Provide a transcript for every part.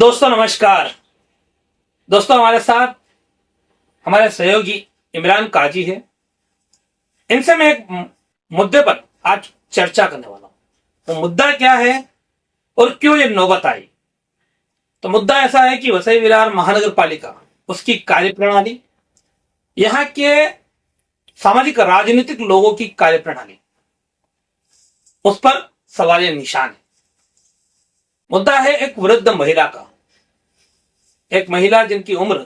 दोस्तों नमस्कार। दोस्तों हमारे साथ हमारे सहयोगी इमरान काजी है। इनसे मैं एक मुद्दे पर आज चर्चा करने वाला हूं। तो मुद्दा क्या है और क्यों ये नौबत आई। तो मुद्दा ऐसा है कि वसई विरार महानगर पालिका, उसकी कार्यप्रणाली, यहाँ के सामाजिक राजनीतिक लोगों की कार्यप्रणाली, उस पर सवाल निशान है। मुद्दा है एक वृद्ध महिला का। एक महिला जिनकी उम्र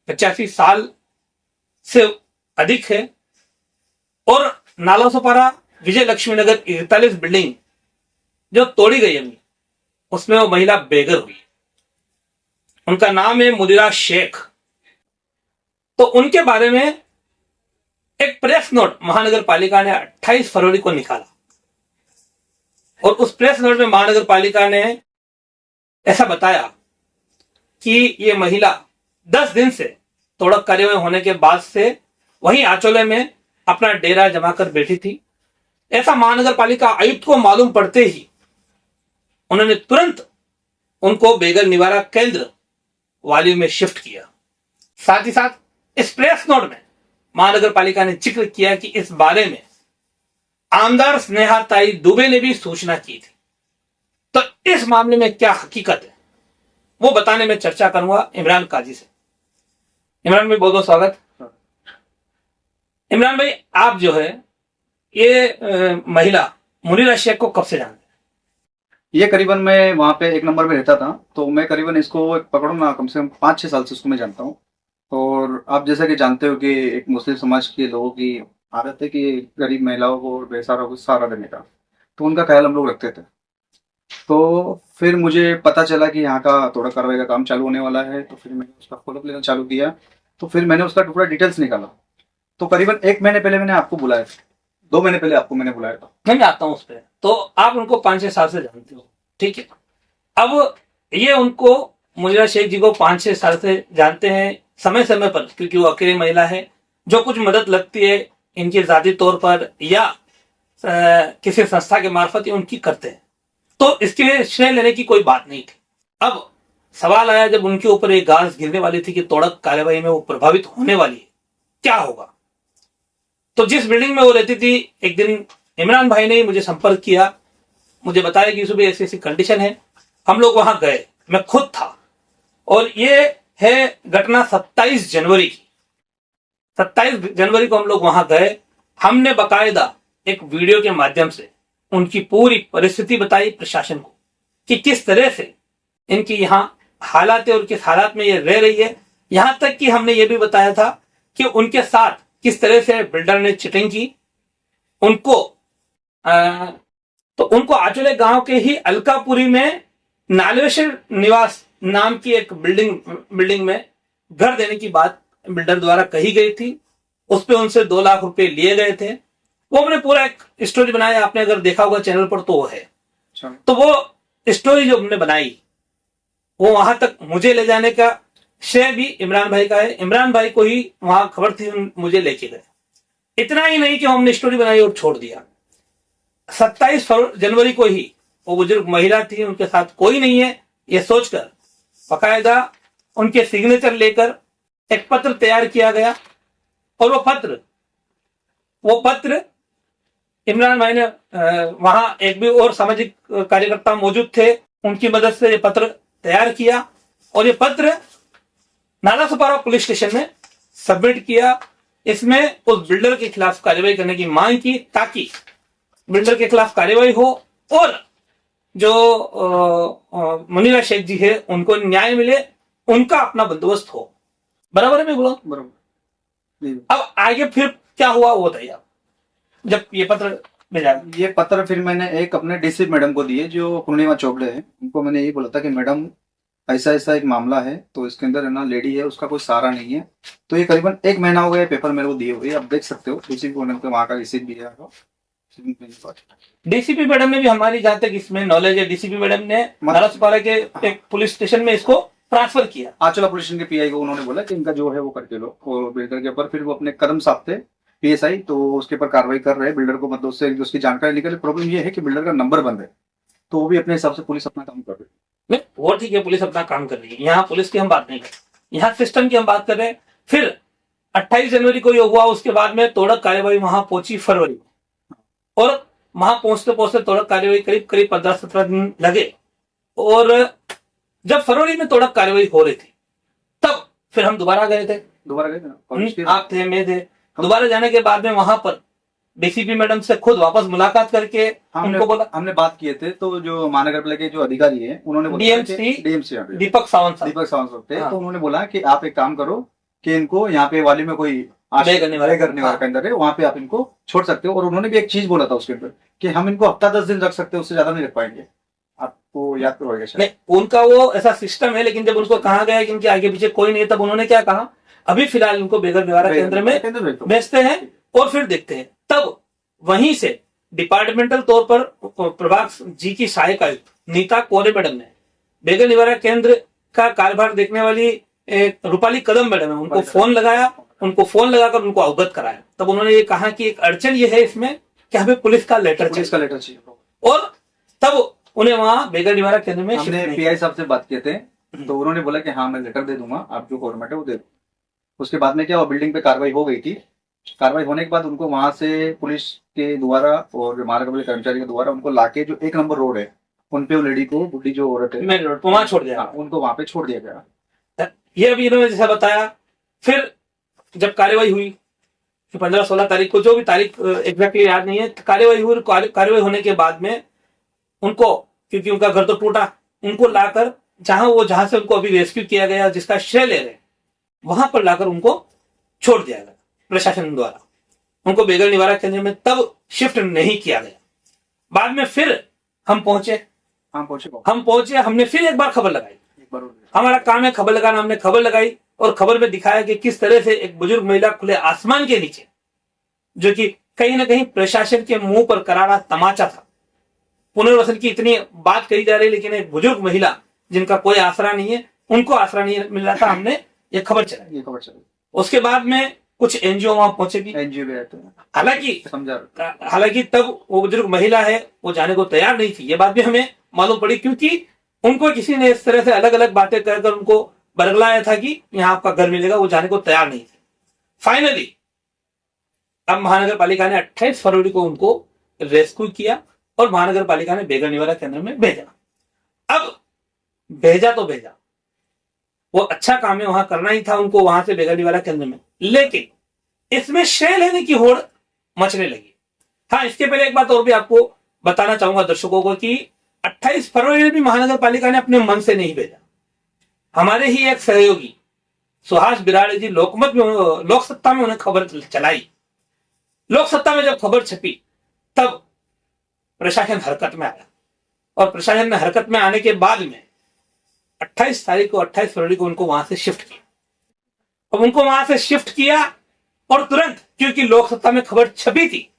85 साल से अधिक है और नालासोपारा विजय लक्ष्मी नगर 41 बिल्डिंग जो तोड़ी गई अभी, उसमें वो महिला बेघर हुई। उनका नाम है मुनीरा शेख। तो उनके बारे में एक प्रेस नोट महानगर पालिका ने 28 फरवरी को निकाला और उस प्रेस नोट में महानगर पालिका ने ऐसा बताया कि ये महिला 10 दिन से तोड़क कार्यवाही होने के बाद से वहीं आचोले में अपना डेरा जमा कर बैठी थी। ऐसा महानगर पालिका आयुक्त को मालूम पड़ते ही उन्होंने तुरंत उनको बेघर निवारा केंद्र वालियों में शिफ्ट किया। साथ ही साथ इस प्रेस नोट में महानगर पालिका ने जिक्र किया कि इस बारे में आमदार स्नेहाताई दुबे ने भी सूचना की थी। तो इस मामले में क्या हकीकत है वो बताने में चर्चा करूंगा इमरान काजी से। इमरान भाई बहुत बहुत स्वागत। इमरान भाई, आप जो है ये महिला मुनीरा शेख को कब से जानते हैं? ये करीबन मैं वहाँ पे 1 नंबर में रहता था, तो मैं करीबन इसको पकड़ो ना कम से कम 5-6 साल से उसको मैं जानता हूँ। और आप जैसा कि जानते हो कि एक मुस्लिम समाज के लोगों की आदत है कि गरीब महिलाओं को और बेसहारा को सहारा देने का, तो उनका ख्याल हम लोग रखते थे। तो फिर मुझे पता चला कि यहाँ का तोड़ा कार्रवाई का काम चालू होने वाला है, तो फिर मैंने उसका फॉलोअप लेना चालू किया। तो फिर मैंने उसका पूरा डिटेल्स निकाला। तो करीबन 1 महीने पहले मैंने आपको बुलाया था, 2 महीने पहले आपको मैंने बुलाया था। मैं आता हूं उस पर। तो आप उनको 5-6 साल से जानते हो, ठीक है। अब ये उनको मुनीरा शेख जी को 5-6 साल से जानते हैं समय समय पर, क्योंकि वो अकेली महिला है। जो कुछ मदद लगती है इनके जाती तौर पर या किसी संस्था के मार्फत उनकी करते हैं, तो इसके लिए श्रेय लेने की कोई बात नहीं थी। अब सवाल आया जब उनके ऊपर एक गाज गिरने वाली थी कि तोड़क कार्यवाही में वो प्रभावित होने वाली है, क्या होगा। तो जिस बिल्डिंग में वो रहती थी, एक दिन इमरान भाई ने मुझे संपर्क किया, मुझे बताया कि सुबह ऐसी ऐसी कंडीशन है। हम लोग वहां गए, मैं खुद था। और ये है घटना 27 जनवरी की। 27 जनवरी को हम लोग वहां गए। हमने बकायदा एक वीडियो के माध्यम से उनकी पूरी परिस्थिति बताई प्रशासन को कि किस तरह से इनकी यहाँ हालात है और किस हालात में ये रह रही है। यहां तक कि हमने ये भी बताया था कि उनके साथ किस तरह से बिल्डर ने चिटिंग की। तो उनको आचोले गांव के ही अलकापुरी में नालेश्वर निवास नाम की एक बिल्डिंग में घर देने की बात बिल्डर द्वारा कही गई थी। उस पे उनसे 2 लाख रुपए लिए गए थे। वो हमने पूरा एक स्टोरी बनाया, आपने अगर देखा होगा चैनल पर तो वो है। तो वो स्टोरी जो हमने बनाई वो वहां तक मुझे ले जाने का श्रेय भी इमरान भाई का है। इमरान भाई को ही वहां खबर थी, मुझे लेके गए। इतना ही नहीं कि हमने स्टोरी बनाई और छोड़ दिया। 27 जनवरी को ही वो बुजुर्ग महिला थी, उनके साथ कोई नहीं है ये सोचकर बाकायदा उनके सिग्नेचर लेकर एक पत्र तैयार किया गया। और वो पत्र इमरान भाई ने वहां एक भी और सामाजिक कार्यकर्ता मौजूद थे, उनकी मदद से ये पत्र तैयार किया और ये पत्र नालासोपारा पुलिस स्टेशन में सबमिट किया। इसमें उस बिल्डर के खिलाफ कार्रवाई करने की मांग की ताकि बिल्डर के खिलाफ कार्रवाई हो और जो मुनीरा शेख जी है उनको न्याय मिले, उनका अपना बंदोबस्त हो। बराबर है मैं बोला? बराबर। अब आगे फिर क्या हुआ वो बताइए आप। जब ये पत्र भेजा, ये पत्र फिर मैंने एक अपने डीसी मैडम को दिए जो पूर्णिमा चोपड़े है। उनको मैंने ये बोला था कि मैडम ऐसा ऐसा एक मामला है, तो इसके अंदर है ना लेडी है, उसका कोई सहारा नहीं है। तो ये करीबन 1 महीना हो गया पेपर मेरे को दिए हुए, आप देख सकते हो। डीसीपी मैडम का वहाँ का रिसीट भी है। डीसीपी मैडम ने भी हमारी जहां तक इसमें नॉलेज है, डीसीपी मैडम ने नालासोपारा के एक पुलिस स्टेशन में इसको ट्रांसफर किया। आचला पुलिस स्टेशन के पीआई को उन्होंने बोला कि इनका जो है वो करके लो। और बिल्डर के ऊपर फिर वो अपने कदम साधते पीएसआई, तो उसके ऊपर कार्रवाई कर रहे हैं। बिल्डर को मतलब उससे उसकी जानकारी निकले। प्रॉब्लम ये है कि बिल्डर का नंबर बंद है, तो वो भी अपने हिसाब से पुलिस अपना काम कर रही है। नहीं वो ठीक है, पुलिस अपना काम कर रही है, यहाँ पुलिस की हम बात नहीं कर रहे, यहाँ सिस्टम की हम बात कर रहे हैं। फिर 28 जनवरी को ये हुआ, उसके बाद में तोड़क कार्यवाही वहां पहुंची फरवरी में, और वहां पहुंचते पहुंचते तोड़क कार्यवाही करीब करीब 15-17 दिन लगे। और जब फरवरी में तोड़क कार्यवाही हो रही थी तब फिर हम दोबारा गए थे, दोबारा गए ना कॉलेज के? आप थे, मैं थे। दोबारा जाने के बाद में वहां पर डीसीपी मैडम से खुद वापस मुलाकात करके उनको बोला, हमने बात किए थे, तो जो महानगर पालिका के जो अधिकारी है उन्होंने बोला डीएमसी डीएमसी दीपक सावंत साहब, दीपक सावंत थे, हाँ। तो उन्होंने बोला कि आप एक काम करो कि इनको यहाँ पे वाली में कोई बे करने वाला के अंदर है, वहां पे आप इनको छोड़ सकते हो। और उन्होंने भी एक चीज बोला था उसके अंदर कि हम इनको हफ्ता 10 दिन रख सकते हैं, उससे ज्यादा नहीं रख पाएंगे। आपको याद तो होगा शायद। नहीं, उनका वो ऐसा सिस्टम है, लेकिन जब उनको कहा गया कि इनके आगे पीछे कोई नहीं, तब उन्होंने क्या कहा, अभी फिलहाल इनको बेघर निवारा केंद्र में भेजते हैं और फिर देखते हैं। तब वहीं से डिपार्टमेंटल तौर पर प्रभाग जी की सहायक आयुक्त नीता कोरे मैडम ने बेघर निवारा केंद्र का कार्यभार देखने वाली रूपाली कदम मैडम है, उनको फोन लगाया, उनको फोन लगाकर उनको अवगत कराया। तब उन्होंने ये कहा कि एक अड़चन ये है इसमें कि हमें पुलिस का लेटर चाहिए, और तब उन्हें वहां बेघर निवारा केंद्र में हमने पीआई साहब से बात किए थे, तो उन्होंने बोला कि हाँ मैं लेटर दे दूंगा, आप जो फॉर्मेट है वो दे दो। उसके बाद में क्या हुआ, बिल्डिंग पे कार्रवाई हो गई थी। कार्रवाई होने के बाद उनको वहां से पुलिस के द्वारा और महानगर पालिका कर्मचारी के द्वारा उनको लाके जो 1 नंबर रोड है उन पे वो लेडी को, बुढ़ी जो औरत है, मेन रोड पर वहां छोड़ दिया, उनको वहां पे छोड़ दिया गया। ये अभी इन्होंने जैसा बताया। फिर जब कार्यवाही हुई 15-16 तारीख को, जो भी तारीख एग्जैक्टली याद नहीं है, कार्यवाही हुई। कार्यवाही होने के बाद में उनको, क्योंकि उनका घर तो टूटा, उनको लाकर जहां से उनको अभी रेस्क्यू किया गया, जिसका श्रेय ले रहे, वहां पर लाकर उनको छोड़ दिया गया प्रशासन द्वारा। उनको बेघर निवारा केंद्र में तब शिफ्ट नहीं किया गया। बाद में फिर हम पहुंचे, हमने फिर एक बार खबर लगाई, हमारा काम है खबर लगाना, हमने खबर लगाई और खबर में दिखाया कि किस तरह से एक बुजुर्ग महिला खुले आसमान के नीचे, जो कि कहीं ना कहीं प्रशासन के मुंह पर करारा तमाचा था। पुनर्वसन की इतनी बात कही जा रही, लेकिन एक बुजुर्ग महिला जिनका कोई आसरा नहीं है, उनको आसरा नहीं मिल रहा था। हमने ये खबर चलाई। उसके बाद में कुछ एनजीओ वहां पहुंचे भी, एनजीओ भी रहते हैं, हालांकि तब वो बुजुर्ग महिला है वो जाने को तैयार नहीं थी। ये बात भी हमें मालूम पड़ी, क्योंकि उनको किसी ने इस तरह से अलग अलग बातें कर उनको बरगलाया था कि यहाँ आपका घर मिलेगा, वो जाने को तैयार नहीं थी। फाइनली अब महानगर पालिका ने 28 फरवरी को उनको रेस्क्यू किया और महानगर पालिका ने बेघर निवारा केंद्र में भेजा। अब भेजा तो भेजा, वो अच्छा काम है, वहां करना ही था उनको, वहां से बेघर निवारा केंद्र में। लेकिन इसमें श्रेय लेने की होड़ मचने लगी। हाँ, इसके पहले एक बात और भी आपको बताना चाहूंगा दर्शकों को कि 28 फरवरी भी महानगर पालिका ने अपने मन से नहीं भेजा। हमारे ही एक सहयोगी सुहास बिराड़े जी लोक सत्ता में उन्हें खबर चलाई। लोक सत्ता में जब खबर छपी तब प्रशासन हरकत में आया, और प्रशासन ने हरकत में आने के बाद में 28 फरवरी को उनको वहां से शिफ्ट किया। अब उनको वहां से शिफ्ट किया और तुरंत, क्योंकि लोक सत्ता में खबर छपी थी,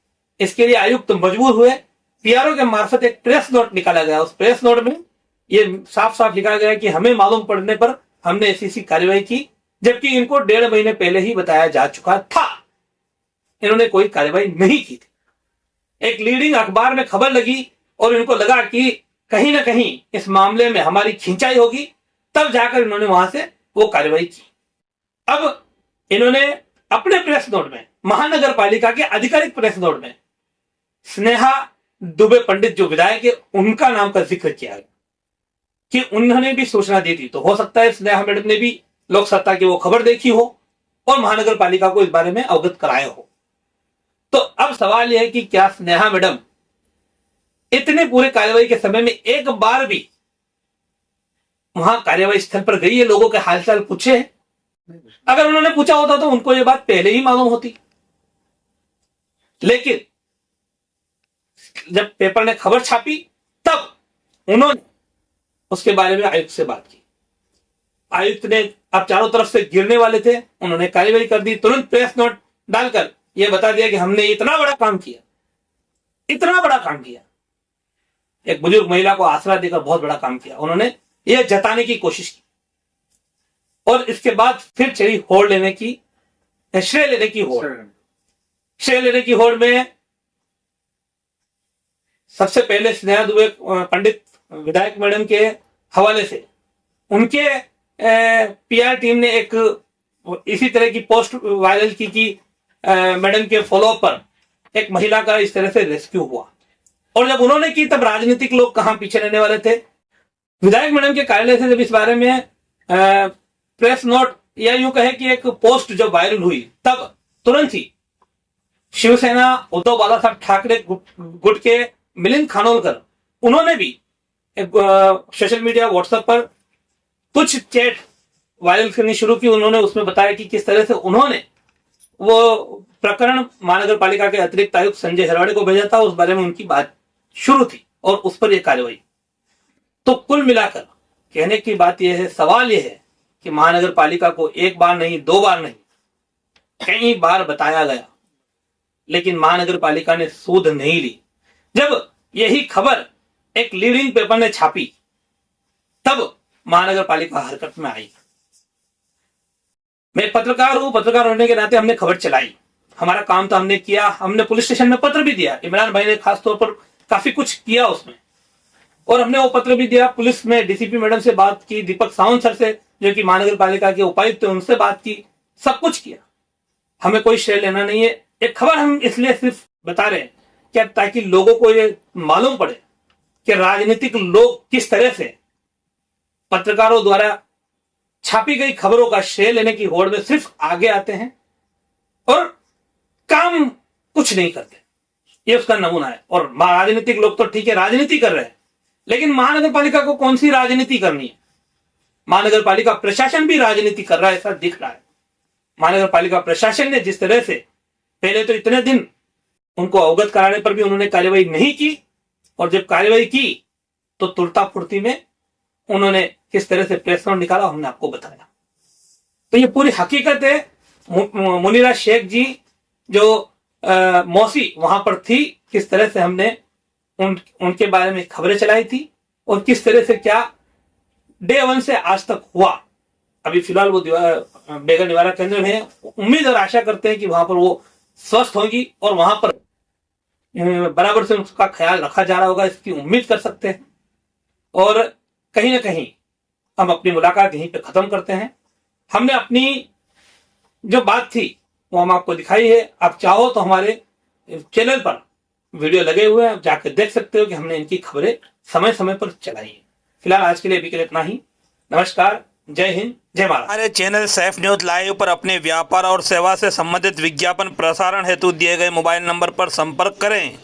इसके लिए आयुक्त मजबूर हुए। पीआरओ के मार्फत एक प्रेस नोट निकाला गया। उस प्रेस नोट में ये साफ साफ लिखा गया कि हमें मालूम पड़ने पर हमने ऐसी कार्रवाई की, जबकि इनको 1.5 महीने पहले ही बताया जा चुका था। इन्होंने कोई कार्रवाई नहीं की थी। एक लीडिंग अखबार में खबर लगी और इनको लगा कि कहीं ना कहीं इस मामले में हमारी खिंचाई होगी, तब जाकर इन्होंने वहां से वो कार्रवाई की। अब इन्होंने अपने प्रेस नोट में, महानगर पालिका के आधिकारिक प्रेस नोट में, स्नेहा दुबे पंडित जो विधायक है उनका नाम का जिक्र किया गया कि उन्होंने भी सूचना दी थी। तो हो सकता है स्नेहा मैडम ने भी लोक सत्ता की वो खबर देखी हो और महानगर पालिका को इस बारे में अवगत कराया हो। तो अब सवाल यह है कि क्या स्नेहा मैडम इतने पूरे कार्यवाही के समय में एक बार भी वहां कार्यवाही स्थल पर गई है, लोगों के हालचाल पूछे? अगर उन्होंने पूछा होता तो उनको ये बात पहले ही मालूम होती। लेकिन जब पेपर ने खबर छापी तब उन्होंने उसके बारे में आयुक्त से बात की। आयुक्त ने अब चारों तरफ से गिरने वाले थे, उन्होंने कार्यवाही कर दी। तुरंत प्रेस नोट डालकर यह बता दिया कि हमने इतना बड़ा काम किया, इतना बड़ा काम किया, एक बुजुर्ग महिला को आसरा देकर बहुत बड़ा काम किया। उन्होंने यह जताने की कोशिश की और इसके बाद फिर चली होड़ लेने की, श्रेय लेने की होड़। श्रेय लेने की होड़ में सबसे पहले स्नेहा दुबे पंडित विधायक मैडम के हवाले से उनके पीआर टीम ने एक इसी तरह की पोस्ट वायरल की कि मैडम के फॉलोअप पर एक महिला का इस तरह से रेस्क्यू हुआ। और जब उन्होंने की तब राजनीतिक लोग कहां पीछे रहने वाले थे। विधायक मैडम के कार्यालय से जब इस बारे में प्रेस नोट या यूं कहे कि एक पोस्ट जब वायरल हुई तब तुरंत ही शिवसेना, उद्धव बाला साहब ठाकरे गुट के मिलिंद खानोलकर उन्होंने भी एक सोशल मीडिया व्हाट्सएप पर कुछ चैट वायरल करनी शुरू की। उन्होंने उसमें बताया कि किस तरह से उन्होंने वो प्रकरण महानगर पालिका के अतिरिक्त आयुक्त संजय हिरवाड़े को भेजा था, उस बारे में उनकी बात शुरू थी और उस पर यह कार्रवाई। तो कुल मिलाकर कहने की बात यह है, सवाल यह है कि महानगर पालिका को एक बार नहीं, दो बार नहीं, कई बार बताया गया, लेकिन महानगर पालिका ने सूद नहीं ली। जब यही खबर एक लीडिंग पेपर ने छापी तब महानगर पालिका हरकत में आई। मैं पत्रकार हूं, पत्रकार होने के नाते हमने खबर चलाई, हमारा काम तो हमने किया। हमने पुलिस स्टेशन में पत्र भी दिया, इमरान भाई ने खास तौर पर काफी कुछ किया उसमें, और हमने वो पत्र भी दिया। पुलिस में डीसीपी मैडम से बात की, दीपक सावंत सर से जो कि महानगर पालिका के उपायुक्त थे उनसे बात की, सब कुछ किया। हमें कोई श्रेय लेना नहीं है। एक खबर हम इसलिए सिर्फ बता रहे हैं क्या, ताकि लोगों को ये मालूम पड़े कि राजनीतिक लोग किस तरह से पत्रकारों द्वारा छापी गई खबरों का श्रेय लेने की होड़ में सिर्फ आगे आते हैं और काम कुछ नहीं करते। ये उसका नमूना है। और राजनीतिक लोग तो ठीक है, राजनीति कर रहे हैं, लेकिन महानगर पालिका को कौन सी राजनीति करनी है? महानगर पालिका प्रशासन भी राजनीति कर रहा है, ऐसा दिख रहा है। महानगर पालिका प्रशासन ने जिस तरह से पहले तो इतने दिन उनको अवगत कराने पर भी उन्होंने कार्यवाही नहीं की, और जब कार्यवाही की तो तुरता फुर्ती में उन्होंने किस तरह से प्रेस नोट निकाला हमने आपको बताया। तो ये पूरी हकीकत है। मुनीरा शेख जी जो मौसी वहां पर थी, किस तरह से हमने उनके बारे में खबरें चलाई थी और किस तरह से क्या डे 1 से आज तक हुआ। अभी फिलहाल वो बेघर निवारण केंद्र में है। उम्मीद और आशा करते हैं कि वहां पर वो स्वस्थ होगी और वहां पर बराबर से उसका ख्याल रखा जा रहा होगा, इसकी उम्मीद कर सकते हैं। और कहीं ना कहीं हम अपनी मुलाकात यहीं पे खत्म करते हैं। हमने अपनी जो बात थी वो हम आपको दिखाई है। आप चाहो तो हमारे चैनल पर वीडियो लगे हुए हैं, जाकर देख सकते हो कि हमने इनकी खबरें समय समय पर चलाई है। फिलहाल आज के लिए अभी के लिए इतना ही। नमस्कार, जय हिंद, जय भारत। हमारे चैनल सैफ न्यूज लाइव पर अपने व्यापार और सेवा से संबंधित विज्ञापन प्रसारण हेतु दिए गए मोबाइल नंबर पर संपर्क करें।